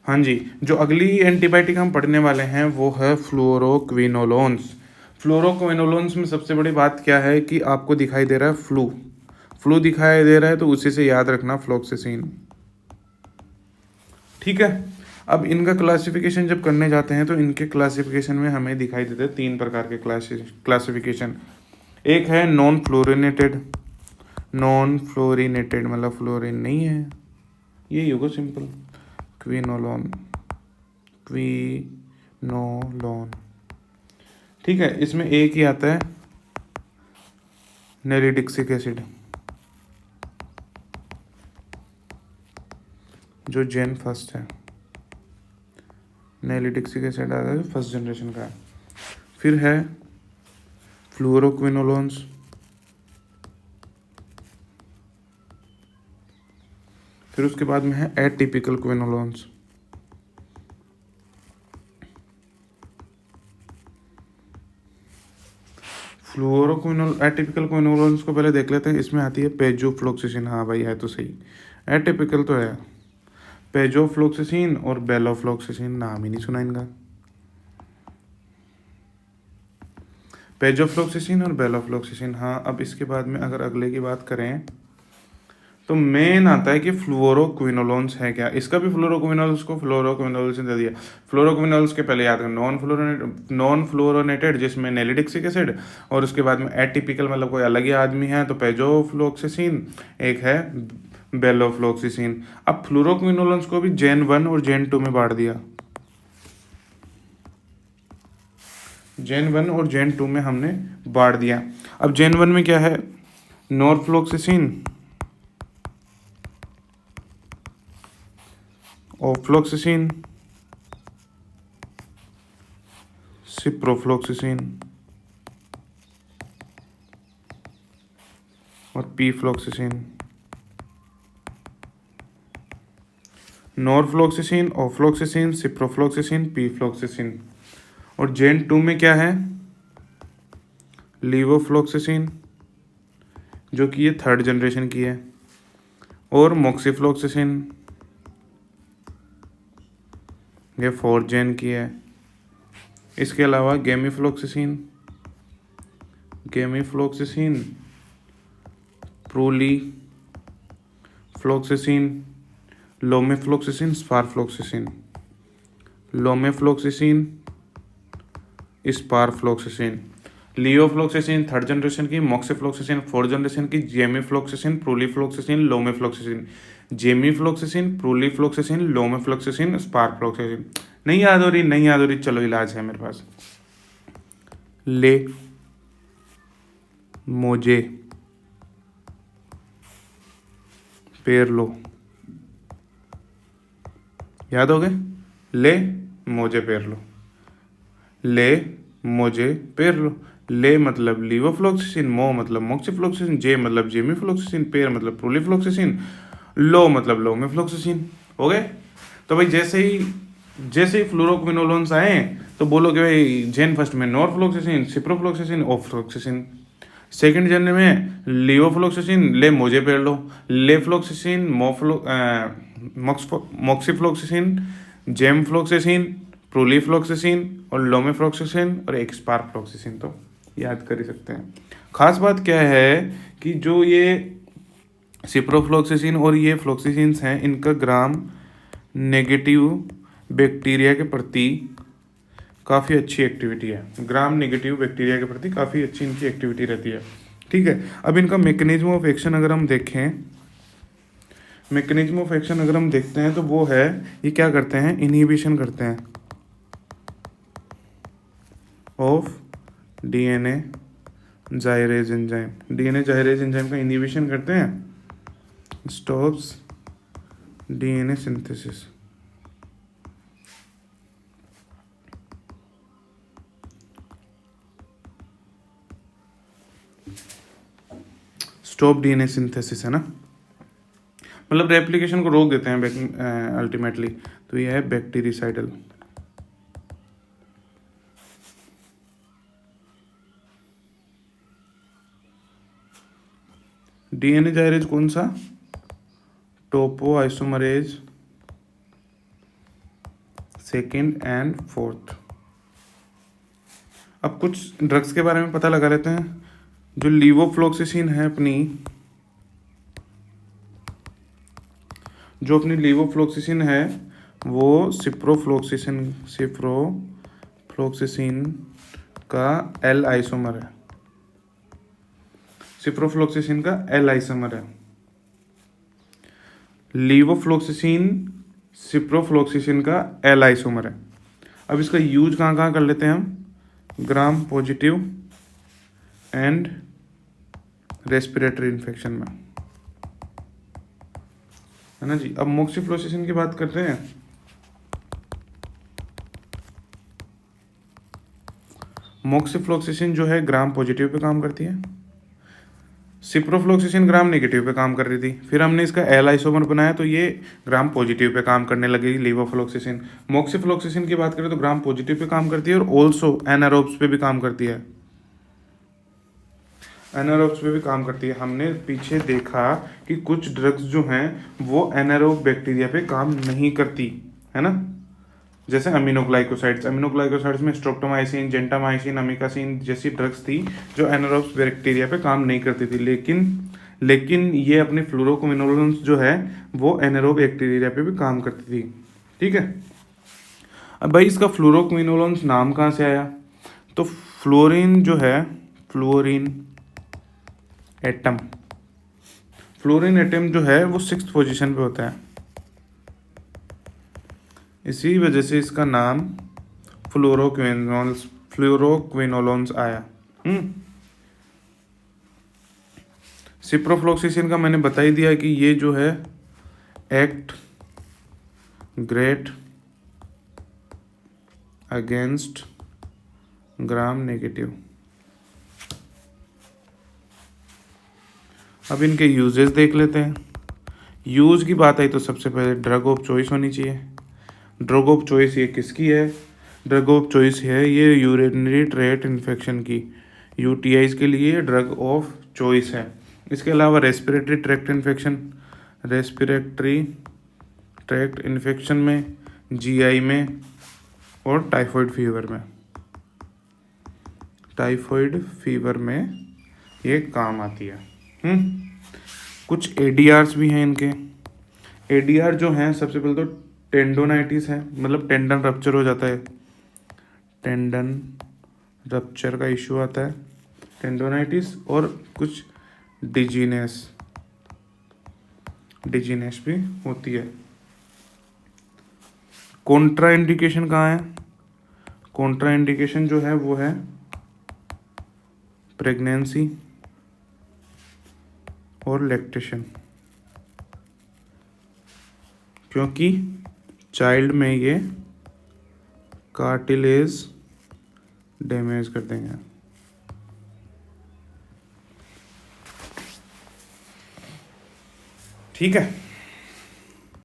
हाँ जी, जो अगली एंटीबायोटिक हम पढ़ने वाले हैं वो है फ्लोरोक्विनोलोन्स। फ्लोरोक्विनोलोन्स में सबसे बड़ी बात क्या है कि आपको दिखाई दे रहा है फ्लू दिखाई दे रहा है, तो उसी से याद रखना फ्लोक्सेसिन। ठीक है। अब इनका क्लासिफिकेशन जब करने जाते हैं तो इनके क्लासिफिकेशन में हमें दिखाई देते हैं 3 प्रकार के क्लासिफिकेशन। एक है नॉन फ्लोरिनेटेड मतलब फ्लोरिन नहीं है, ये होगा सिंपल क्विनोलोन। ठीक है, इसमें एक ही आता है नेलिडिक्सिक एसिड, जो जेन फर्स्ट है। नेलिडिक्सिक एसिड आता है फर्स्ट जनरेशन का। फिर है फ्लोरोक्विनोलोन्स, फिर उसके बाद में है एटिपिकल क्विनोलोन्स। एटिपिकल क्विनोलोन्स को पहले देख लेते हैं। इसमें आती है पेजोफ्लोक्सिसिन। हाँ भाई, है तो सही, एटिपिकल तो है। पेजोफ्लोक्सिसिन और बेलोफ्लोक्सिसिन, नाम ही नहीं सुना इनका। पेजोफ्लोक्सिसिन और बेलोफ्लोक्सिसिन। हाँ, अब इसके बाद में अगर अगले की बात करें तो मेन आता है कि फ्लोरोक्विनोलोन्स है क्या। इसका भी फ्लोरोक्विनोल्स को फ्लोरोक्विनोल्स दे दिया। फ्लोरोक्विनोल्स के पहले याद करें नॉन फ्लोरोनेटेड जिसमें नेलिडिक्सिक एसिड, और उसके बाद में एटिपिकल मतलब कोई अलग ही आदमी है तो पेजोफ्लोक्सिसिन, एक है बेलोफ्लोक्सिसिन। अब फ्लोरोक्विनोलोन्स को भी जेन 1 और जेन 2 में बांट दिया। जेन 1 और जेन 2 में हमने बांट दिया। अब जेन 1 में क्या है, नॉरफ्लोक्सिसिन, ऑफ्लोक्सिसिन, सिप्रोफ्लोक्सिसिन और पीफ्लोक्सिसिन। नॉरफ्लोक्सिसिन, ऑफ्लोक्सिसिन, सिप्रोफ्लोक्सिसिन, पीफ्लोक्सिसिन। और जेन 2 में क्या है, लीवोफ्लोक्सिसिन, जो कि ये 3rd जनरेशन की है, और मोक्सीफ्लोक्सिसिन, ये 4th जेन की है। इसके अलावा गेमीफ्लोक्सिसिन, प्रोलीफ्लोक्सिसिन, लोमेफ्लोक्सिसिन, स्पारफ्लोक्सिसिन, स्पारफ्लोक्सिसिन। लियोफ्लोक्सिसिन 3rd जनरेशन की, मॉक्सीफ्लोक्सिसिन 4th जनरेशन की, जेमीफ्लोक्सिसिन, प्रोलीफ्लोक्सिसिन, लोमेफ्लोक्सिसिन। जेमीफ्लोक्सिसिन, प्रोलीफ्लोक्सिसिन, लोमेफ्लोक्सिसिन, स्पारफ्लोक्सिसिन। नहीं याद हो रही, चलो इलाज है मेरे पास। ले मोजे पेरलो, याद हो गए, ले मोजे पेरलो, ले मोजे पेरलो। ले मतलब लीवोफ्लोक्सिसिन, मो मतलब मोक्सीफ्लोक्सिसिन, जे मतलब जेमीफ्लोक्सिसिन, पेर मतलब प्रोलीफ्लोक्सिसिन, लो मतलब लोमेफ्लोक्सिसिन। हो गए। तो भाई जैसे ही फ्लोरोक्विनोलोन्स आए तो बोलो कि भाई जेन फर्स्ट में नॉरफ्लोक्सिसिन, सिप्रोफ्लोक्सिसिन, ऑफ्लोक्सिसिन। सेकंड जनरे में लिवोफ्लोक्सिसिन, ले मोजे पेर लो, लेफ्लोक्सिसिन, मॉक्सीफ्लोक्सिसिन, जेमफ्लोक्सिसिन, प्रोलीफ्लोक्सिसिन और लोमेफ्लोक्सिसिन और एक स्पारफ्लोक्सिसिन। तो याद कर ही सकते हैं। खास बात क्या है कि जो ये सिप्रोफ्लोक्सिसिन और ये फ्लोक्सिसिन्स हैं, इनका ग्राम नेगेटिव बैक्टीरिया के प्रति काफ़ी अच्छी एक्टिविटी है। ग्राम नेगेटिव बैक्टीरिया के प्रति काफ़ी अच्छी इनकी एक्टिविटी रहती है। ठीक है। अब इनका मैकेनिज्म ऑफ एक्शन अगर हम देखते हैं तो वो है, ये क्या करते हैं, इनहिबिशन करते हैं of DNA gyrase enzyme. DNA gyrase enzyme का इनहिबिशन करते हैं, stops DNA synthesis. Stop DNA synthesis है ना, मतलब रेप्लिकेशन को रोक देते हैं अल्टीमेटली। तो ये है बैक्टीरिसाइडल। डीएनए जाइरेज कौन सा, टोपो आइसोमरेज सेकेंड एंड फोर्थ। अब कुछ ड्रग्स के बारे में पता लगा लेते हैं। जो लीवोफ्लोक्सिसिन है जो अपनी लीवोफ्लोक्सिसिन है वो सिप्रोफ्लोक्सिसिन का एल आइसोमर है। सिप्रोफ्लोक्सिसिन का एल आइसोमर है। लीवोफ्लोक्सिसिन सिप्रोफ्लोक्सिसिन का एल आइसोमर है। अब इसका यूज कहाँ कहाँ कर लेते हैं हम? Gram positive and respiratory infection में, है ना जी। अब मोक्सिफ्लोक्सिसिन की बात करते हैं। मोक्सिफ्लोक्सिसिन जो है ग्राम पॉजिटिव पे काम करती है, सिप्रोफ्लोक्सिसिन ग्राम नेगेटिव पे काम कर रही थी। फिर हमने इसका एल आइसोमर बनाया तो ये ग्राम पॉजिटिव पे काम करने लगी लीवोफ्लोक्सिसिन। मोक्सिफ्लोक्सिसिन की बात करें तो ग्राम पॉजिटिव पे काम करती है और ऑल्सो एनारोब्स पे भी काम करती है। एनारोब्स पे भी काम करती है। हमने पीछे देखा कि कुछ ड्रग्स जो हैं वो एनारोब बैक्टीरिया पे काम नहीं करती, है ना। जैसे अमीनोग्लाइकोसाइड्स में स्ट्रोप्टोमाइसिन, जेंटामाइसिन, अमिकासिन जैसी ड्रग्स थी जो एनारोब्स बैक्टीरिया पे काम नहीं करती थी, लेकिन ये अपने फ्लोरोक्विनोलोन्स जो है वो एनारोब बैक्टीरिया पे भी काम करती थी। ठीक है। अब भाई इसका फ्लोरोक्विनोलोन्स नाम कहाँ से आया? तो फ्लोरीन जो है, फ्लोरीन एटम जो है वो 6th पोजीशन पे होता है, इसी वजह से इसका नाम फ्लोरोक्विनोलोन्स आया। सिप्रोफ्लोक्सिसिन का मैंने बता ही दिया कि ये जो है act great against gram negative. अब इनके यूजेस देख लेते हैं। यूज की बात आई तो सबसे पहले ड्रग ऑफ चॉइस होनी चाहिए। ड्रग ऑफ चॉइस ये किसकी है? ड्रग ऑफ चॉइस है ये यूरिनरी ट्रैक्ट इन्फेक्शन की, यूटीआईज के लिए ड्रग ऑफ चॉइस है। इसके अलावा रेस्पिरेटरी ट्रैक्ट इन्फेक्शन में, जीआई में और टाइफाइड फीवर में ये काम आती है। कुछ एडीआर्स भी हैं इनके। एडीआर जो हैं सबसे पहले तो टेंडोनाइटिस है, मतलब टेंडन रप्चर हो जाता है, टेंडन रप्चर का इशू आता है, टेंडोनाइटिस, और कुछ डिजीनेस भी होती है। कॉन्ट्रा इंडिकेशन कहाँ है? कॉन्ट्रा इंडिकेशन जो है वो है प्रेगनेंसी और लैक्टेशन, क्योंकि चाइल्ड में ये कार्टिलेज डैमेज कर देंगे। ठीक है।